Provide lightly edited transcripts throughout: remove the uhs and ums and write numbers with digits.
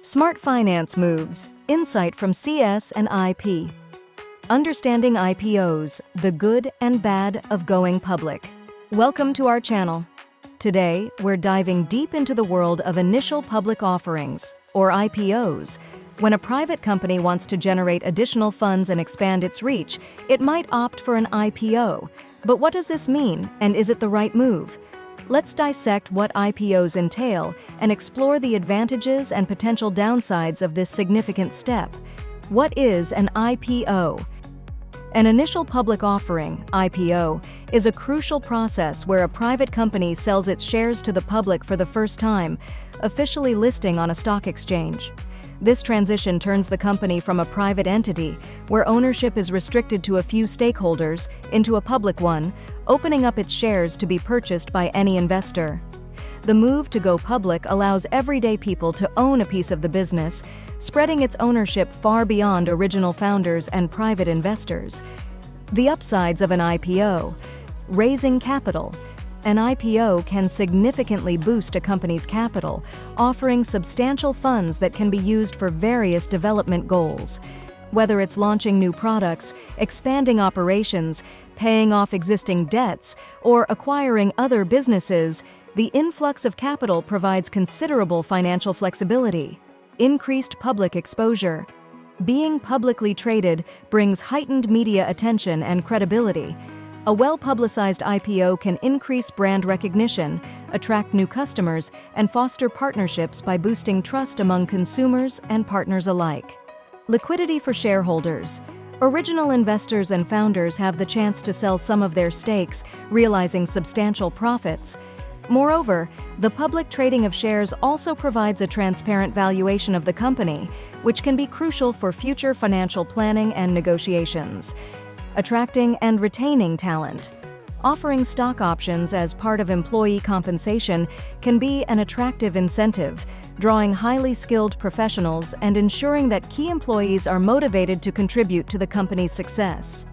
Smart Finance Moves, Insight from CS and IP. Understanding IPOs, the good and bad of going public. Welcome to our channel. Today, we're diving deep into the world of initial public offerings, or IPOs. When a private company wants to generate additional funds and expand its reach, it might opt for an IPO. But what does this mean, and is it the right move? Let's dissect what IPOs entail and explore the advantages and potential downsides of this significant step. What is an IPO? An initial public offering, IPO, is a crucial process where a private company sells its shares to the public for the first time, officially listing on a stock exchange. This transition turns the company from a private entity, where ownership is restricted to a few stakeholders, into a public one, opening up its shares to be purchased by any investor. The move to go public allows everyday people to own a piece of the business, spreading its ownership far beyond original founders and private investors. The upsides of an IPO: raising capital. An IPO can significantly boost a company's capital, offering substantial funds that can be used for various development goals. Whether it's launching new products, expanding operations, paying off existing debts, or acquiring other businesses, the influx of capital provides considerable financial flexibility. Increased public exposure. Being publicly traded brings heightened media attention and credibility. A well-publicized IPO can increase brand recognition, attract new customers, and foster partnerships by boosting trust among consumers and partners alike. Liquidity for shareholders. Original investors and founders have the chance to sell some of their stakes, realizing substantial profits. Moreover, the public trading of shares also provides a transparent valuation of the company, which can be crucial for future financial planning and negotiations. Attracting and retaining talent. Offering stock options as part of employee compensation can be an attractive incentive, drawing highly skilled professionals and ensuring that key employees are motivated to contribute to the company's success.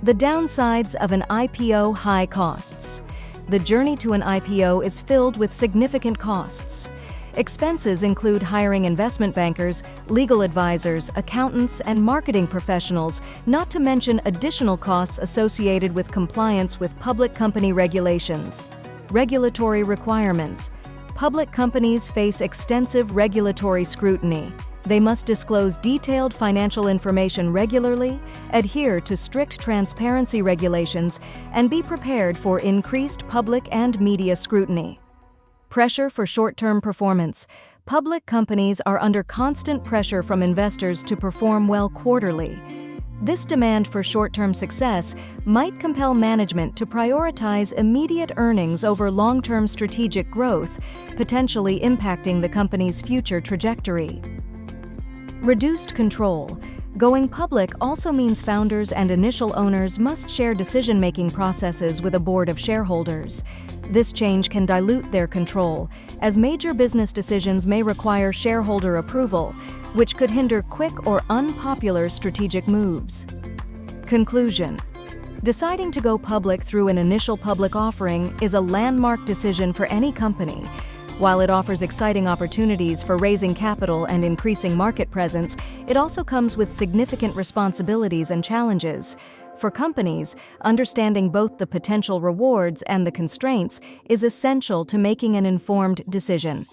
The downsides of an IPO: high costs. The journey to an IPO is filled with significant costs. Expenses include hiring investment bankers, legal advisors, accountants, and marketing professionals, not to mention additional costs associated with compliance with public company regulations. Regulatory requirements. Public companies face extensive regulatory scrutiny. They must disclose detailed financial information regularly, adhere to strict transparency regulations, and be prepared for increased public and media scrutiny. Pressure for short-term performance. Public companies are under constant pressure from investors to perform well quarterly. This demand for short-term success might compel management to prioritize immediate earnings over long-term strategic growth, potentially impacting the company's future trajectory. Reduced control. Going public also means founders and initial owners must share decision-making processes with a board of shareholders. This change can dilute their control, as major business decisions may require shareholder approval, which could hinder quick or unpopular strategic moves. Conclusion. Deciding to go public through an initial public offering is a landmark decision for any company. While it offers exciting opportunities for raising capital and increasing market presence, it also comes with significant responsibilities and challenges. For companies, understanding both the potential rewards and the constraints is essential to making an informed decision.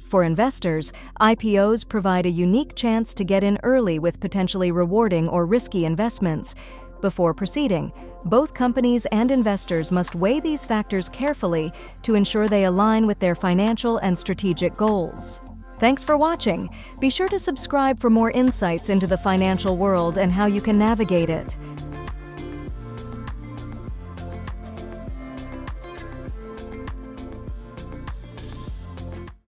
For investors, IPOs provide a unique chance to get in early with potentially rewarding or risky investments. Before proceeding, both companies and investors must weigh these factors carefully to ensure they align with their financial and strategic goals. Thanks for watching. Be sure to subscribe for more insights into the financial world and how you can navigate it.